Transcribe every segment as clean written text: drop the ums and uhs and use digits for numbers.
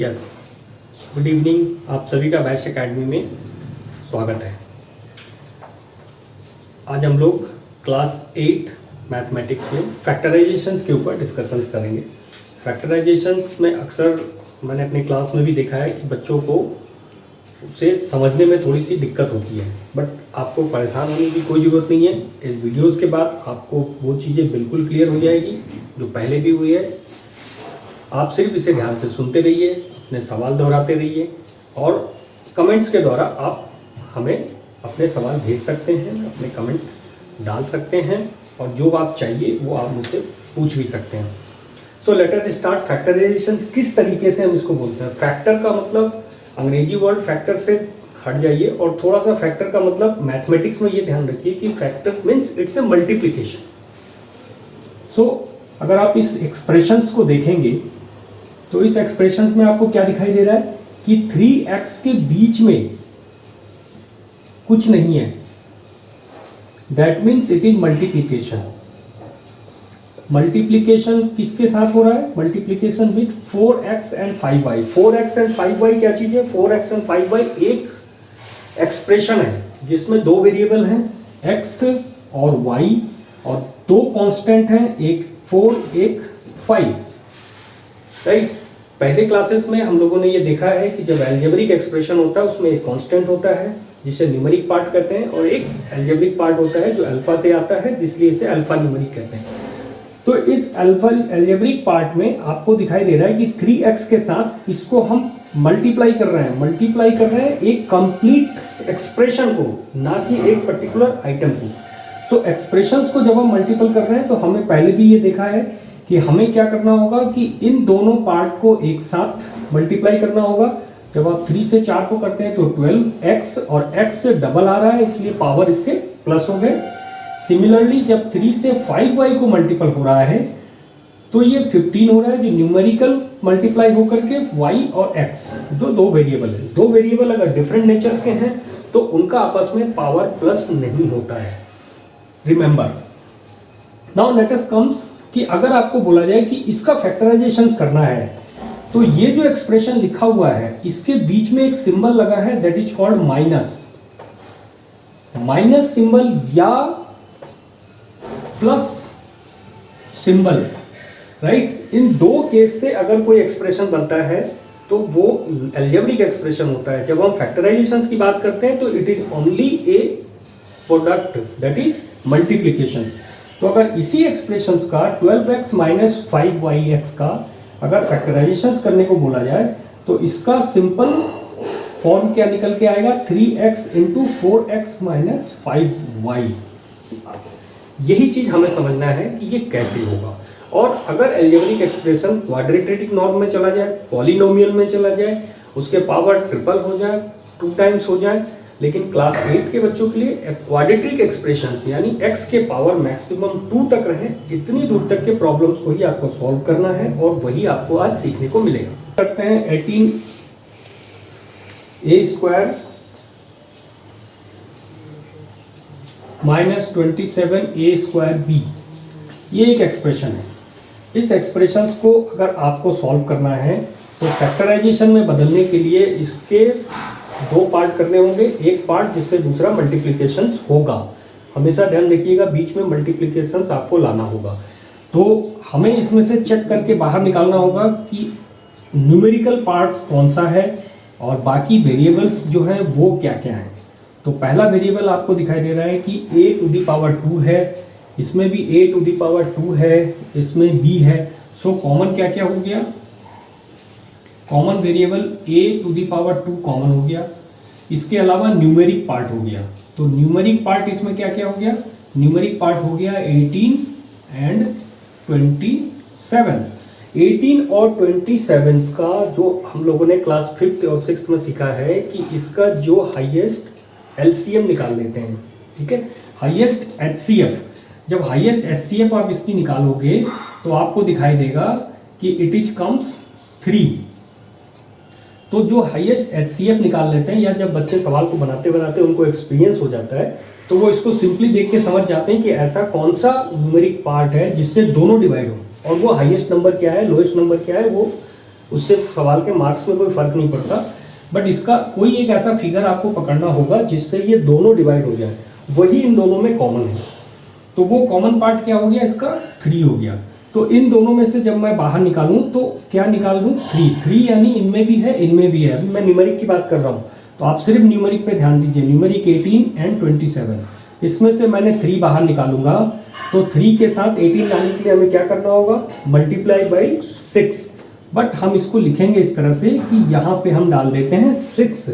Yes, good evening. आप सभी का बैश एकेडमी में स्वागत है। आज हम लोग क्लास 8 मैथमेटिक्स में फैक्टराइजेशंस के ऊपर डिस्कशंस करेंगे। फैक्टराइजेशंस में अक्सर मैंने अपनी क्लास में भी देखा है कि बच्चों को उसे समझने में थोड़ी सी दिक्कत होती है, बट आपको परेशान होने की कोई ज़रूरत नहीं है। इस वीडियोज़ के बाद आपको वो चीज़ें बिल्कुल क्लियर हो जाएगी जो पहले भी हुई है। आप सिर्फ इसे ध्यान से सुनते रहिए, अपने सवाल दोहराते रहिए और कमेंट्स के द्वारा आप हमें अपने सवाल भेज सकते हैं, अपने कमेंट डाल सकते हैं और जो आप चाहिए वो आप मुझसे पूछ भी सकते हैं। So let us start factorization. किस तरीके से हम इसको बोलते हैं? फैक्टर का मतलब अंग्रेजी वर्ड फैक्टर से हट जाइए और थोड़ा सा फैक्टर का मतलब मैथमेटिक्स में ये ध्यान रखिए कि factor means it's a multiplication. So अगर आप इस एक्सप्रेशंस को देखेंगे तो इस एक्सप्रेशंस में आपको क्या दिखाई दे रहा है कि 3x के बीच में कुछ नहीं है, that means it is multiplication. Multiplication किसके साथ हो रहा है? Multiplication with 4x and 5y। 4x and 5y क्या चीज है? 4x एंड 5y एक एक्सप्रेशन है जिसमें दो वेरिएबल हैं x और y और दो कांस्टेंट हैं, एक 4 एक 5। राइट, पहले क्लासेस में हम लोगों ने ये देखा है कि जब एल्जेब्रिक एक्सप्रेशन होता है उसमें एक कांस्टेंट होता है जिसे न्यूमेरिक पार्ट कहते हैं और एक एल्जेब्रिक पार्ट होता है जो अल्फा से आता है, जिसलिए इसे अल्फा न्यूमेरिक कहते हैं। तो इस अल्फा एल्जेब्रिक पार्ट में आपको दिखाई दे रहा है कि 3x के साथ इसको हम मल्टीप्लाई कर रहे हैं एक कंप्लीट एक्सप्रेशन को, ना कि एक पर्टिकुलर आइटम को। सो एक्सप्रेशंस को जब हम मल्टीपल कर रहे हैं तो हमें पहले भी ये देखा है कि हमें क्या करना होगा कि इन दोनों पार्ट को एक साथ मल्टीप्लाई करना होगा। जब आप 3 से 4 को करते हैं तो 12x और x से डबल आ रहा है इसलिए पावर इसके प्लस हो गए। सिमिलरली जब 3 से 5y को मल्टीपल हो रहा है तो ये 15 हो रहा है, जो न्यूमेरिकल मल्टीप्लाई होकर के y और x जो दो वेरिएबल है। दो वेरिएबल अगर डिफरेंट नेचर्स के हैं तो उनका आपस में पावर प्लस नहीं होता है। Remember now let us comes कि अगर आपको बोला जाए कि इसका फैक्टराइजेशन करना है तो ये जो एक्सप्रेशन लिखा हुआ है इसके बीच में एक सिंबल लगा है that is called minus symbol या प्लस सिंबल। राइट, इन दो केस से अगर कोई एक्सप्रेशन बनता है तो वो एल्जेब्रिक एक्सप्रेशन होता है। जब हम फैक्टराइजेशन की बात करते हैं तो it is only A product that is multiplication. तो अगर इसी एक्सप्रेशंस का 12x माइनस 5yx का अगर फैक्टराइजेशन करने को बोला जाए तो इसका सिंपल फॉर्म क्या निकल के आएगा? 3x into 4x minus 5y। यही चीज हमें समझना है कि ये कैसे होगा। और अगर एल्जेब्रिक एक्सप्रेशन क्वाड्रेटिक नॉर्म में चला जाए, पॉलिनोमियल में चला जाए, उसके पावर ट्रिपल हो जाए, 2 टाइम्स हो जाए, लेकिन क्लास 8 के बच्चों के लिए क्वाड्रेटिक एक्सप्रेशन यानी x के पावर मैक्सिमम 2 तक रहे, इतनी दूर तक के प्रॉब्लम्स को ही आपको सॉल्व करना है और वही आपको आज सीखने को मिलेगा। करते हैं 18a square minus 27a square b, ये एक एक्सप्रेशन है। इस एक्सप्रेशन को अगर आपको सॉल्व करना है तो फैक्टराइजेशन में बदलने के लिए इसके दो पार्ट करने होंगे, एक पार्ट जिससे दूसरा मल्टीप्लिकेशन होगा। हमेशा ध्यान रखिएगा बीच में मल्टीप्लिकेशन आपको लाना होगा। तो हमें इसमें से चेक करके बाहर निकालना होगा कि न्यूमेरिकल पार्ट्स कौन सा है और बाकी वेरिएबल्स जो है वो क्या क्या है। तो पहला वेरिएबल आपको दिखाई दे रहा है कि a टू दी पावर 2 है, इसमें भी a टू दी पावर 2 है, इसमें b है। सो कॉमन क्या क्या हो गया? Common variable a to the power 2 common हो गया। इसके अलावा न्यूमेरिक पार्ट हो गया। तो न्यूमेरिक पार्ट इसमें क्या क्या हो गया? न्यूमेरिक पार्ट हो गया 18 एंड 27। 18 और 27 का जो हम लोगों ने क्लास 5th और 6th में सीखा है कि इसका जो हाईएस्ट एलसीएम निकाल लेते हैं। ठीक है, हाईएस्ट एचसीएफ। जब हाईएस्ट एचसीएफ आप इसकी निकालोगे तो आपको दिखाई देगा कि इट इज कम्स 3। तो जो हाईएस्ट एचसीएफ निकाल लेते हैं या जब बच्चे सवाल को बनाते बनाते उनको एक्सपीरियंस हो जाता है तो वो इसको सिंपली देख के समझ जाते हैं कि ऐसा कौन सा न्यूमेरिक पार्ट है जिससे दोनों डिवाइड हो और वो हाईएस्ट नंबर क्या है, लोएस्ट नंबर क्या है, वो उससे सवाल के मार्क्स में कोई फर्क नहीं पड़ता, बट इसका कोई एक ऐसा फिगर आपको पकड़ना होगा जिससे ये दोनों डिवाइड हो जाए, वही इन दोनों में कॉमन है। तो वो कॉमन पार्ट क्या हो गया इसका, 3 हो गया। तो इन दोनों में से जब मैं बाहर निकालूं तो क्या निकाल दूं, 3 यानी इनमें भी है इनमें भी है। अभी मैं न्यूमेरिक की बात कर रहा हूं, तो आप सिर्फ न्यूमेरिक पे ध्यान दीजिए। न्यूमेरिक 18 एंड 27, इसमें से मैंने 3 बाहर निकालूंगा, तो 3 के साथ 18 लाने के लिए हमें क्या करना होगा, मल्टीप्लाई बाई 6। बट हम इसको लिखेंगे इस तरह से कि यहाँ पे हम डाल देते हैं 6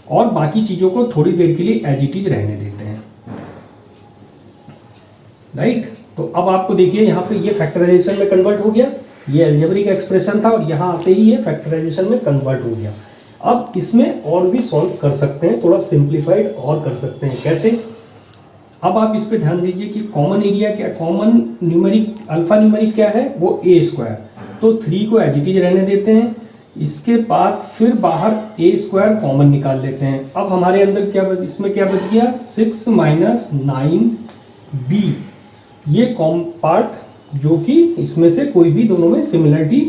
और बाकी चीज़ों को थोड़ी देर के लिए एज इट इज रहने देते हैं, राइट। तो अब आपको देखिए यहाँ पे ये फैक्टराइजेशन में कन्वर्ट हो गया, ये अलजेब्रिक एक्सप्रेशन था और यहाँ आते ही ये फैक्टराइजेशन में कन्वर्ट हो गया। अब इसमें और भी सॉल्व कर सकते हैं, थोड़ा सिंप्लीफाइड और कर सकते हैं। कैसे, अब आप इस पे ध्यान दीजिए कि कॉमन एरिया क्या, कॉमन न्यूमेरिक अल्फा न्यूमेरिक क्या है, वो ए स्क्वायर। तो 3 को एज इट इज रहने देते हैं, इसके बाद फिर बाहर ए स्क्वायर कॉमन निकाल लेते हैं। अब हमारे अंदर क्या इसमें क्या बच गया, 6 माइनस 9b, ये कॉम पार्ट जो कि इसमें से कोई भी दोनों में सिमिलरिटी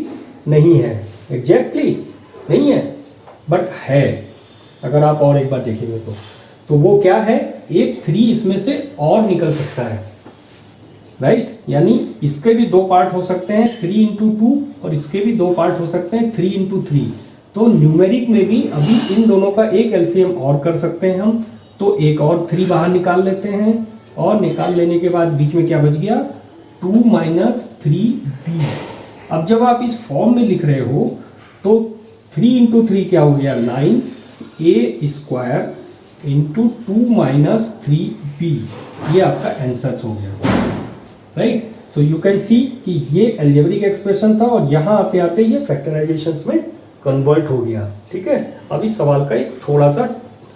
नहीं है, एग्जैक्टली नहीं है, बट है। अगर आप और एक बार देखेंगे तो वो क्या है, एक 3 इसमें से और निकल सकता है, राइट। यानी इसके भी 2 पार्ट हो सकते हैं, 3 इंटू 2, और इसके भी 2 पार्ट हो सकते हैं, 3 इंटू 3। तो न्यूमेरिक में भी अभी इन दोनों का एक एलसीएम और कर सकते हैं हम, तो एक और 3 बाहर निकाल लेते हैं, और निकाल लेने के बाद बीच में क्या बच गया, 2 माइनस 3b। अब जब आप इस फॉर्म में लिख रहे हो तो 3 इंटू 3 क्या हो गया, 9 a square into 2 minus 3b, ये आपका आंसर हो गया, right. So you can see कि ये अलजेब्रिक एक्सप्रेशन था और यहाँ आते आते ये फैक्टराइजेशंस में कन्वर्ट हो गया, ठीक है। अब इस सवाल का एक थोड़ा सा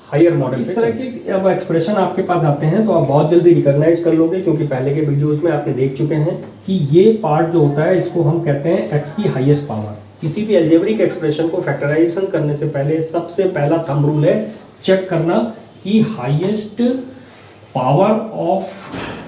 हायर मॉडल, इस तरह के अब एक्सप्रेशन आपके पास आते हैं तो आप बहुत जल्दी रिकॉग्नाइज कर लोगे, क्योंकि पहले के वीडियोस में आपने देख चुके हैं कि ये पार्ट जो होता है इसको हम कहते हैं x की हाईएस्ट पावर। किसी भी अलजेब्रिक एक्सप्रेशन को फैक्टराइजेशन करने से पहले सबसे पहला थंब रूल है चेक करना कि highest power of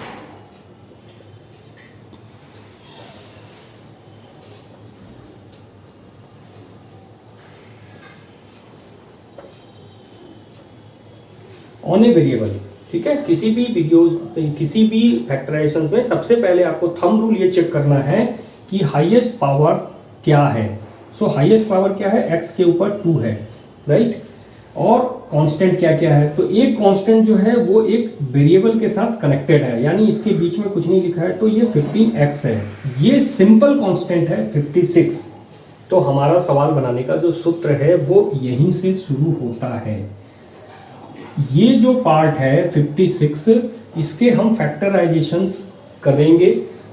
on a variable, ठीक है। किसी भी वीडियोस, किसी भी फैक्टराइजेशन में सबसे पहले आपको थंब रूल ये चेक करना है कि हाईएस्ट पावर क्या है। सो हाईएस्ट पावर क्या है, x के ऊपर 2 है, राइट। और कांस्टेंट क्या क्या है, तो एक कांस्टेंट जो है वो एक वेरिएबल के साथ कनेक्टेड है, यानी इसके बीच में कुछ नहीं लिखा है, तो ये 15x है। ये सिंपल कांस्टेंट है 56। तो हमारा सवाल बनाने का जो सूत्र है वो यहीं से शुरू होता है। ये जो पार्ट है 56, इसके हम फैक्टराइजेशंस करेंगे,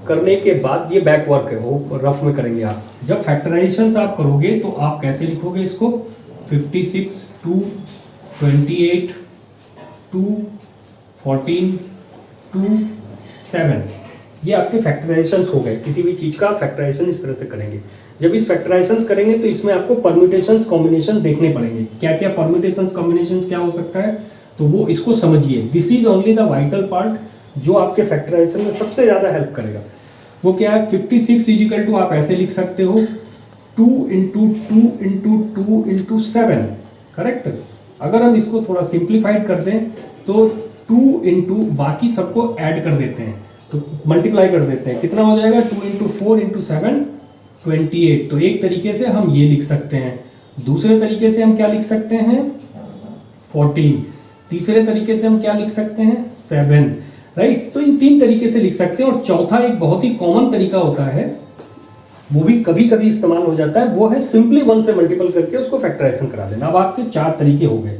करने के बाद ये बैकवर्क है वो रफ में करेंगे आप। जब फैक्टराइजेशंस आप करोगे तो आप कैसे लिखोगे इसको, 56 2 28 2 14 2 7, ये आपके फैक्टराइजेशंस हो गए। किसी भी चीज़ का फैक्टराइजेशन इस तरह से करेंगे। जब इस फैक्टराइजेशंस करेंगे तो इसमें आपको परम्यूटेशंस कॉम्बिनेशन देखने पड़ेंगे, क्या क्या परम्यूटेशंस कॉम्बिनेशंस क्या हो सकता है, तो वो इसको समझिए। This is only the vital part जो आपके फैक्टराइजेशन में सबसे ज़्यादा हेल्प करेगा। वो क्या है, 56 इजिकल टू आप ऐसे लिख सकते हो 2 इंटू 2 इंटू 2 इंटू 7, करेक्ट। अगर हम इसको थोड़ा सिंप्लीफाइड कर दें तो 2 इंटू बाकी सबको ऐड कर देते हैं, तो मल्टीप्लाई कर देते हैं, कितना हो जाएगा, 2 इंटू 4 इंटू 7 28। तो एक तरीके से हम ये लिख सकते हैं, दूसरे तरीके से हम क्या लिख सकते हैं 14, तीसरे तरीके से हम क्या लिख सकते हैं 7, राइट। तो इन 3 तरीके से लिख सकते हैं। और चौथा एक बहुत ही कॉमन तरीका होता है, वो भी कभी कभी इस्तेमाल हो जाता है, वो है सिंपली 1 से मल्टीपल करके उसको फैक्टराइजेशन करा देना। अब आपके 4 तरीके हो गए।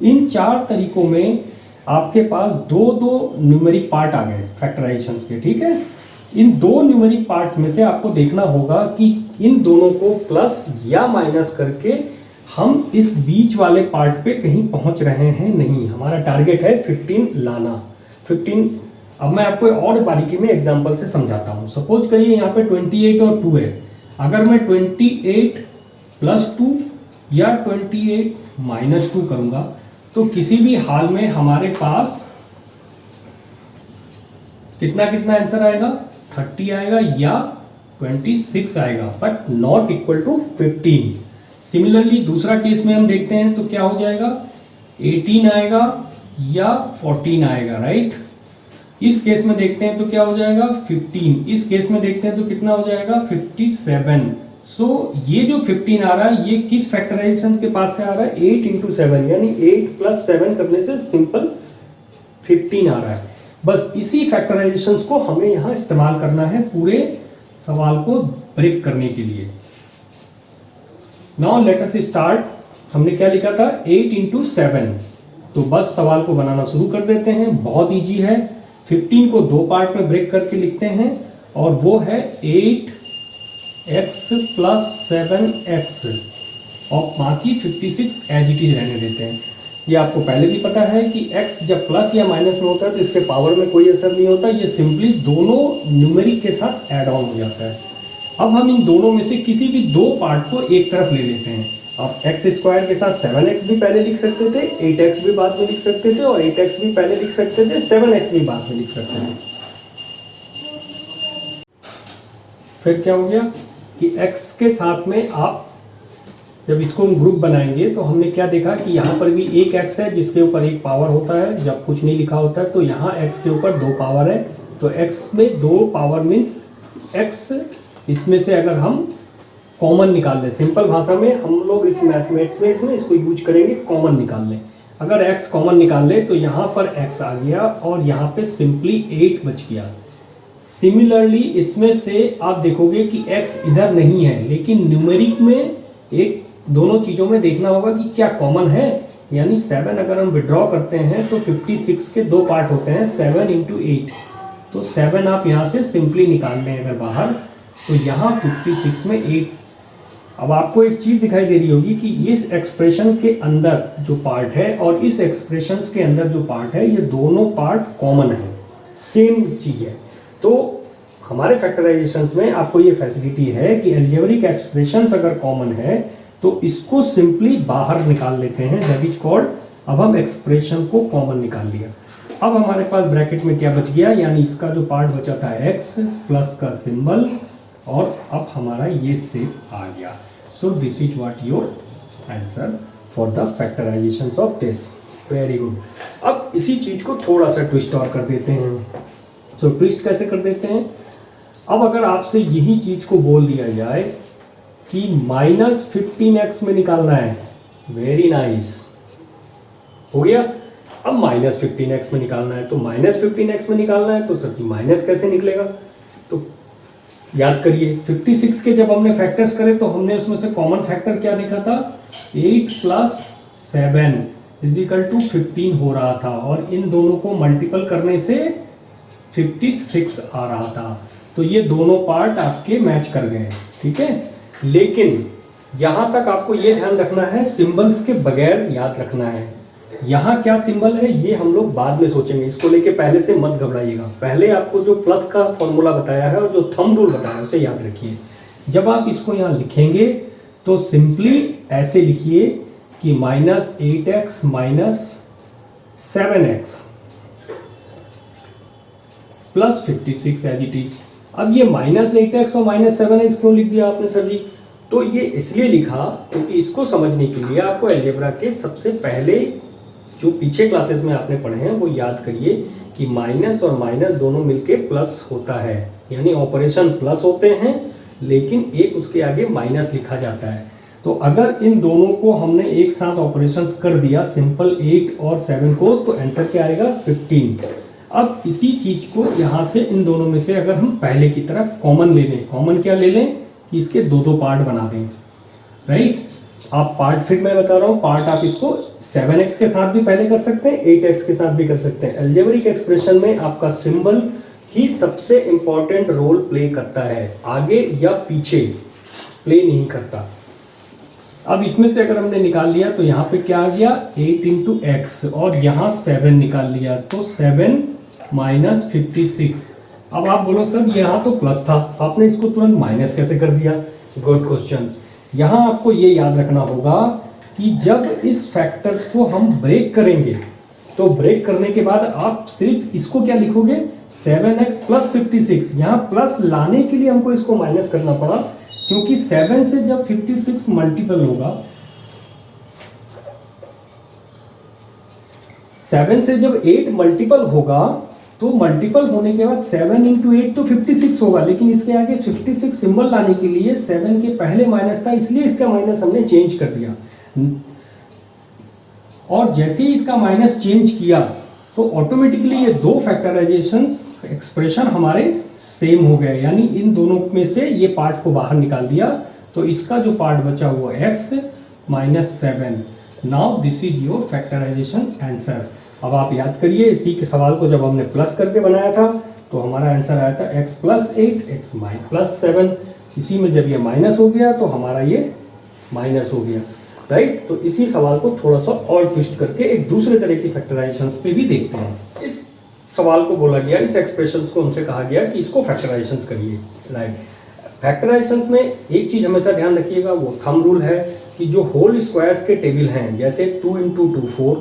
इन 4 तरीकों में आपके पास 2-2 न्यूमेरिक पार्ट आ गए फैक्टराइजेशन के, ठीक है। इन 2 न्यूमेरिक पार्ट्स में से आपको देखना होगा कि इन दोनों को प्लस या माइनस करके हम इस बीच वाले पार्ट पे कहीं पहुंच रहे हैं नहीं। हमारा टारगेट है 15 लाना, 15। अब मैं आपको और बारीकी में एग्जांपल से समझाता हूं। सपोज करिए यहाँ पे 28 और 2 है। अगर मैं 28 प्लस 2 या 28 माइनस 2 करूंगा तो किसी भी हाल में हमारे पास कितना कितना आंसर आएगा, 30 आएगा या 26 आएगा, but not equal to 15। Similarly दूसरा केस में हम देखते हैं तो क्या हो जाएगा, 18 आएगा या 14 आएगा, राइट। इस केस में देखते हैं तो क्या हो जाएगा, 15। इस केस में देखते हैं तो कितना हो जाएगा, 57। सो ये जो 15 आ रहा है ये किस फैक्टराइजेशन के पास से आ रहा है, 8 इंटू 7, यानी 8 प्लस 7 करने से सिंपल 15 आ रहा है। बस इसी फैक्टराइजेशन को हमें यहाँ इस्तेमाल करना है पूरे सवाल को ब्रेक करने के लिए। Now let us start. हमने क्या लिखा था, 8 इंटू 7। तो बस सवाल को बनाना शुरू कर देते हैं, बहुत इजी है। 15 को दो पार्ट में ब्रेक करके लिखते हैं और वो है 8x प्लस 7x और बाकी 56 एज इट इज रहने देते हैं। ये आपको पहले भी पता है कि x जब प्लस या माइनस में होता है तो इसके पावर में कोई असर नहीं होता, ये सिंपली दोनों न्यूमेरिक के साथ ऐड ऑन हो जाता है। अब हम इन दोनों में से किसी भी दो पार्ट को एक तरफ ले लेते हैं। अब एक्स स्क्वायर के साथ 7x भी पहले लिख सकते थे, 8x भी बाद में लिख सकते थे और 8x भी पहले लिख सकते थे, 7x भी बाद में लिख सकते थे। फिर क्या हो गया कि x के साथ में आप जब इसको ग्रुप बनाएंगे तो हमने क्या देखा कि यहाँ पर भी एक x है जिसके ऊपर एक पावर होता है, जब कुछ नहीं लिखा होता है तो यहाँ x के ऊपर दो पावर है, तो x में दो पावर मीन्स x, इसमें से अगर हम कॉमन निकाल लें, सिंपल भाषा में हम लोग इस मैथमेटिक्स में इसमें इसको यूज करेंगे, कॉमन निकाल लें। अगर x कॉमन निकाल ले तो यहाँ पर x आ गया और यहाँ पे सिंपली 8 बच गया। सिमिलरली इसमें से आप देखोगे कि x इधर नहीं है, लेकिन न्यूमेरिक में एक दोनों चीज़ों में देखना होगा कि क्या कॉमन है, यानी 7 अगर हम विड्रॉ करते हैं तो 56 के दो पार्ट होते हैं, 7 इंटू 8, तो 7 आप यहाँ से सिंपली निकाल लें अगर बाहर, तो यहाँ 56 में 8। अब आपको एक चीज़ दिखाई दे रही होगी कि इस एक्सप्रेशन के अंदर जो पार्ट है और इस एक्सप्रेशन के अंदर जो पार्ट है, ये दोनों पार्ट कॉमन है, सेम चीज़ है। तो हमारे फैक्टराइजेशंस में आपको ये फैसिलिटी है कि अलजेब्रिक एक्सप्रेशंस अगर कॉमन है तो इसको सिंपली बाहर निकाल लेते हैं, दैट इज कॉल्ड। अब हम एक्सप्रेशन को कॉमन निकाल लिया। अब हमारे पास ब्रैकेट में क्या बच गया, यानी इसका जो पार्ट बचा था x प्लस का सिंबल, और अब हमारा ये शेप आ गया। So this is what your answer for the factorisations of this. Very good. अब इसी चीज़ को थोड़ा सा ट्विस्ट और कर देते हैं। सो ट्विस्ट कैसे कर देते हैं, अब अगर आपसे यही चीज़ को बोल दिया जाए कि -15x में निकालना है, वेरी नाइस, हो गया। अब -15x में निकालना है, तो -15x में निकालना है तो सर जी माइनस कैसे निकलेगा, तो याद करिए 56 के जब हमने फैक्टर्स करे तो हमने उसमें से कॉमन फैक्टर क्या देखा था, 8 प्लस 7 इजिकल टू 15 हो रहा था, और इन दोनों को मल्टीपल करने से 56 आ रहा था। तो ये दोनों पार्ट आपके मैच कर गए, ठीक है। लेकिन यहाँ तक आपको ये ध्यान रखना है, सिंबल्स के बगैर याद रखना है। यहाँ क्या सिंबल है ये हम लोग बाद में सोचेंगे, इसको लेके पहले से मत घबराइएगा। पहले आपको जो प्लस का फॉर्मूला बताया है और जो थंब रूल बताया है उसे याद रखिए। जब आप इसको यहाँ लिखेंगे तो सिंपली ऐसे लिखिए कि -8x minus 7x plus 56 as it is. अब ये -8x और -7x क्यों लिख दिया आपने सर जी, तो ये इसलिए लिखा क्योंकि इसको समझने के लिए आपको अलजेब्रा के सबसे पहले जो पीछे क्लासेस में आपने पढ़े हैं वो याद करिए कि माइनस और माइनस दोनों मिलके प्लस होता है, यानी ऑपरेशन प्लस होते हैं लेकिन एक उसके आगे माइनस लिखा जाता है। तो अगर इन दोनों को हमने एक साथ ऑपरेशंस कर दिया, सिंपल 8 और 7 को, तो आंसर क्या आएगा 15। अब इसी चीज को यहाँ से इन दोनों में से अगर हम पहले की तरफ कॉमन ले लें, कॉमन क्या ले लें कि इसके दो पार्ट बना दें, राइट। आप पार्ट फिर मैं बता रहा हूँ, पार्ट आप इसको 7x के साथ भी पहले कर सकते हैं, 8x के साथ भी कर सकते हैं। अलजेब्रिक एक्सप्रेशन में आपका सिंबल ही सबसे इंपॉर्टेंट रोल प्ले करता है, आगे या पीछे प्ले नहीं करता। अब इसमें से अगर हमने निकाल लिया तो यहाँ पे क्या आ गया 8 इंटू एक्स, और यहाँ 7 निकाल लिया तो 7 माइनस 56। अब आप बोलो सर यहाँ तो प्लस था, आपने इसको तुरंत माइनस कैसे कर दिया। Good question. यहाँ आपको ये याद रखना होगा कि जब इस फैक्टर्स को हम ब्रेक करेंगे तो ब्रेक करने के बाद आप सिर्फ इसको क्या लिखोगे, 7x प्लस 56। यहाँ प्लस लाने के लिए हमको इसको माइनस करना पड़ा, क्योंकि 7 से जब 56 मल्टीपल होगा, 7 से जब 8 मल्टीपल होगा, तो मल्टीपल होने के बाद 7 इंटू 8 तो 56 होगा, लेकिन इसके आगे 56 सिंबल लाने के लिए 7 के पहले माइनस था, इसलिए इसका माइनस हमने चेंज कर दिया। और जैसे ही इसका माइनस चेंज किया तो ऑटोमेटिकली ये दो फैक्टराइजेशंस एक्सप्रेशन हमारे सेम हो गए, यानी इन दोनों में से ये पार्ट को बाहर निकाल दिया, तो इसका जो पार्ट बचा हुआ x minus 7। Now this is your factorization answer. अब आप याद करिए, इसी के सवाल को जब हमने प्लस करके बनाया था तो हमारा आंसर आया था x प्लस 8 x प्लस 7। इसी में जब ये माइनस हो गया तो हमारा ये माइनस हो गया, राइट। तो इसी सवाल को थोड़ा सा और ट्विस्ट करके एक दूसरे तरह की फैक्टराइजेशंस पे भी देखते हैं। इस सवाल को बोला गया, इस एक्सप्रेशंस को हमसे कहा गया कि इसको फैक्टराइजेशंस करिए, राइट। फैक्टराइजेशंस में एक चीज हमेशा ध्यान रखिएगा, वो थंब रूल है कि जो होल स्क्वायर्स के टेबल हैं, जैसे 2 इंटू 2 4,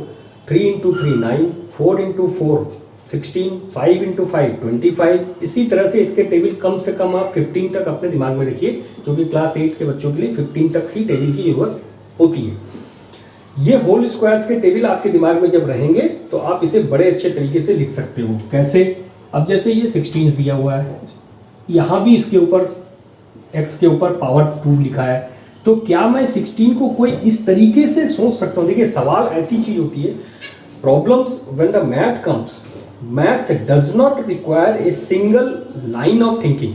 3 इंटू 3 9, 4 इंटू 4 16, 5 इंटू 5 25, इसी तरह से इसके टेबल कम से कम आप 15 तक अपने दिमाग में रखिए, क्योंकि क्लास 8 के बच्चों के लिए 15 तक की टेबल की जरूरत होती है। ये होल स्क्वायर्स के टेबल आपके दिमाग में जब रहेंगे तो आप इसे बड़े अच्छे तरीके से लिख सकते हो। कैसे? अब जैसे ये 16 दिया हुआ है, यहाँ भी इसके ऊपर x के ऊपर पावर 2 लिखा है, तो क्या मैं 16 को कोई इस तरीके से सोच सकता हूँ? देखिए, सवाल ऐसी चीज होती है, problems when the math comes, math does not require a single line of thinking.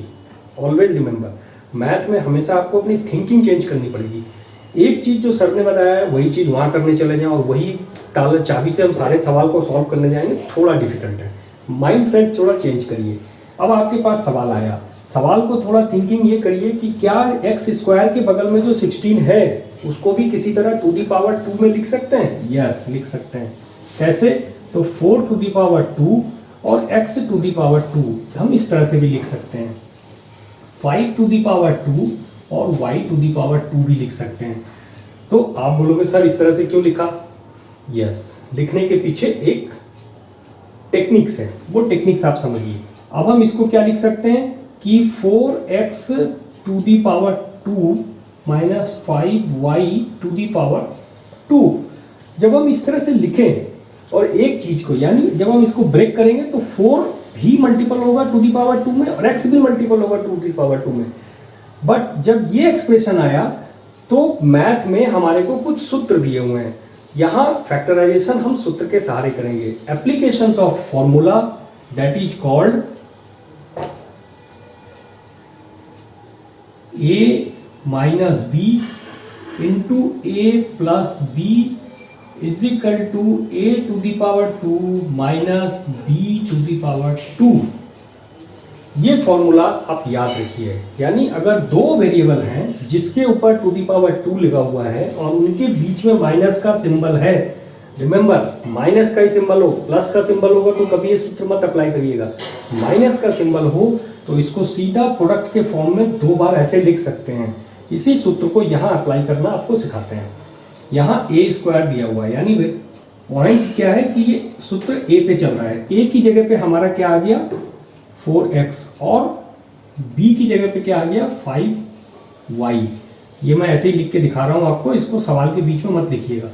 Always remember, math में हमेशा आपको अपनी थिंकिंग चेंज करनी पड़ेगी। एक चीज जो सर ने बताया है वही चीज वहां करने चले जाएं और वही ताला चाबी से हम सारे सवाल को सॉल्व करने जाएंगे, थोड़ा डिफिकल्ट है। माइंड सेट थोड़ा चेंज करिए। अब आपके पास सवाल आया, सवाल को थोड़ा थिंकिंग ये करिए कि क्या एक्स स्क्वायर के बगल में जो 16 है उसको भी किसी तरह 2 दी पावर 2 में लिख सकते हैं? यस, लिख सकते हैं। कैसे? तो 4 टू दी पावर 2 और x टू दी पावर 2 हम इस तरह से भी लिख सकते हैं। 5 टू दी पावर 2 और y टू दी पावर 2 भी लिख सकते हैं। तो आप बोलोगे सर इस तरह से क्यों लिखा? यस, लिखने के पीछे एक टेक्निक्स है, वो टेक्निक्स आप समझिए। अब हम इसको क्या लिख सकते हैं कि 4x to the power 2 minus 5y to the power 2। जब हम इस तरह से लिखें और एक चीज को, यानी जब हम इसको ब्रेक करेंगे तो 4 भी मल्टीपल होगा टू दी पावर 2 में और x भी मल्टीपल होगा टू दी पावर 2 में। बट जब ये एक्सप्रेशन आया तो मैथ में हमारे को कुछ सूत्र दिए हुए हैं, यहां फैक्टराइजेशन हम सूत्र के सहारे करेंगे। Applications of formula, that is called a minus B into a plus B is equal to a to the power 2 minus b to the power 2। ये फॉर्मूला आप याद रखिए, यानी अगर दो वेरिएबल हैं जिसके ऊपर टू दी पावर 2 लिखा हुआ है और उनके बीच में माइनस का सिंबल है, रिमेंबर माइनस का ही सिंबल हो, प्लस का सिंबल होगा तो कभी ये सूत्र मत अप्लाई करिएगा। माइनस का सिंबल हो तो इसको सीधा प्रोडक्ट के फॉर्म में 2 बार ऐसे लिख सकते हैं। इसी सूत्र को यहाँ अप्लाई करना आपको सिखाते हैं। यहाँ a स्क्वायर दिया हुआ है, यानी पॉइंट क्या है कि ये सूत्र a पे चल रहा है। a की जगह पे हमारा क्या आ गया? 4x और b की जगह पे क्या आ गया? 5y। ये मैं ऐसे ही लिख के दिखा रहा हूं आपको, इसको सवाल के बीच में मत लिखिएगा।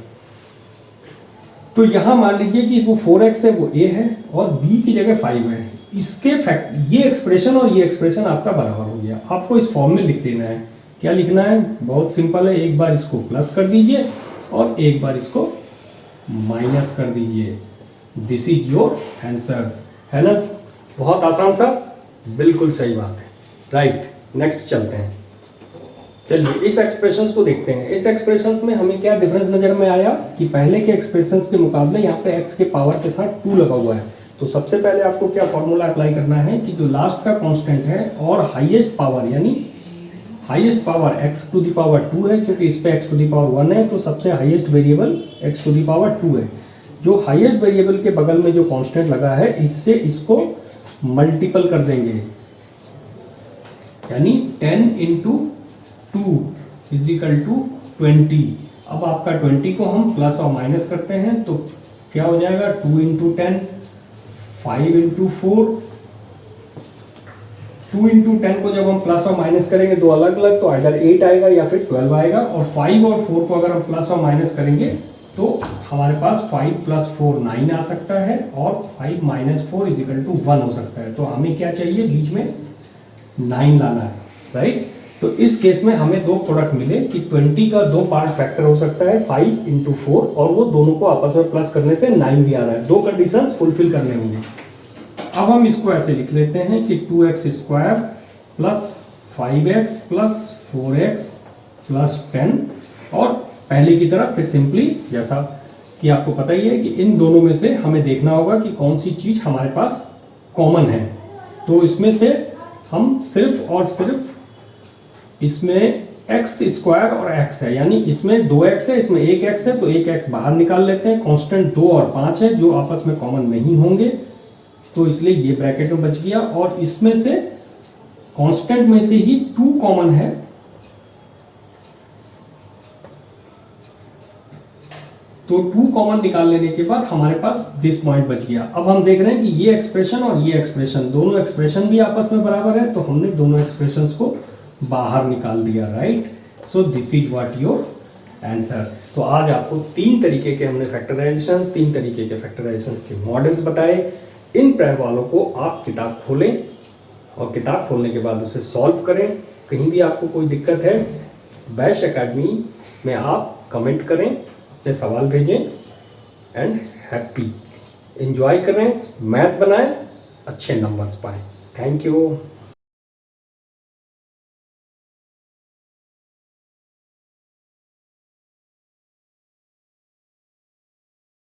तो यहां मान लीजिए कि वो 4x है वो a है और b की जगह 5 है। इसके फैक्ट ये एक्सप्रेशन और ये एक्सप्रेशन आपका बराबर हो गया। आपको इस फॉर्म में लिख देना है। क्या लिखना है? बहुत सिंपल है, एक बार इसको प्लस कर दीजिए और एक बार इसको माइनस कर दीजिए। दिस इज योर आंसर, है ना? बहुत आसान सा, बिल्कुल सही बात है, राइट। नेक्स्ट चलते हैं। चलिए इस एक्सप्रेशंस को देखते हैं। इस एक्सप्रेशंस में हमें क्या डिफरेंस नजर में आया कि पहले के एक्सप्रेशंस के मुकाबले यहाँ पे x के पावर के साथ 2 लगा हुआ है। तो सबसे पहले आपको क्या फॉर्मूला अप्लाई करना है कि जो लास्ट का कांस्टेंट है और हाईएस्ट पावर, यानी highest power x to the power 2 है, क्योंकि इस पे x टू दी पावर 1 है तो सबसे highest variable x to the power 2 है। जो हाईएस्ट वेरिएबल के बगल में जो कांस्टेंट लगा है, इससे इसको मल्टीपल कर देंगे, यानी 10 इंटू 2 इज इक्वल टू 20। अब आपका 20 को हम प्लस और माइनस करते हैं तो क्या हो जाएगा? 2 इंटू 10, 5 इंटू 4 2 इंटू 10 को जब हम प्लस और माइनस करेंगे दो अलग अलग, तो आइदर 8 आएगा या फिर 12 आएगा। और 5 और 4 को अगर हम प्लस और माइनस करेंगे तो हमारे पास 5 प्लस 4 9 आ सकता है, और 5 माइनस 4 इजिकल टू 1 हो सकता है। तो हमें क्या चाहिए, बीच में 9 लाना है, राइट। तो इस केस में हमें दो प्रोडक्ट मिले कि 20 का दो पार्ट फैक्टर हो सकता है 5 इंटू 4, और वो दोनों को आपस में प्लस करने से 9 भी आ रहा है। दो कंडीशंस फुलफिल करने होंगे। अब हम इसको ऐसे लिख लेते हैं कि 2x square plus 5x plus 4x plus 10, और पहले की तरह फिर सिंपली जैसा कि आपको पता ही है कि इन दोनों में से हमें देखना होगा कि कौन सी चीज हमारे पास कॉमन है। तो इसमें से हम सिर्फ और सिर्फ इसमें x स्क्वायर और x है, यानी इसमें 2x है, इसमें 1x है, तो 1x बाहर निकाल लेते हैं। कांस्टेंट 2 और 5 है जो आपस में कॉमन नहीं होंगे, तो इसलिए ये ब्रैकेट में बच गया। और इसमें से कांस्टेंट में से ही 2 कॉमन है, तो 2 कॉमन निकाल लेने के बाद हमारे पास दिस पॉइंट बच गया। अब हम देख रहे हैं कि ये एक्सप्रेशन और ये एक्सप्रेशन, दोनों एक्सप्रेशन भी आपस में बराबर है, तो हमने दोनों एक्सप्रेशंस को बाहर निकाल दिया, right. So this is what your answer. तो आज आपको 3 तरीके के हमने फैक्टराइजेशन, 3 तरीके के फैक्टराइजेशन के मॉडल्स बताए। इन प्रयोग वालों को आप किताब खोलें और किताब खोलने के बाद उसे सॉल्व करें। कहीं भी आपको कोई दिक्कत है, बैश एकेडमी में आप कमेंट करें, अपने सवाल भेजें, एंड हैप्पी एंजॉय करें, मैथ बनाएं, अच्छे नंबर्स पाएं। Thank you.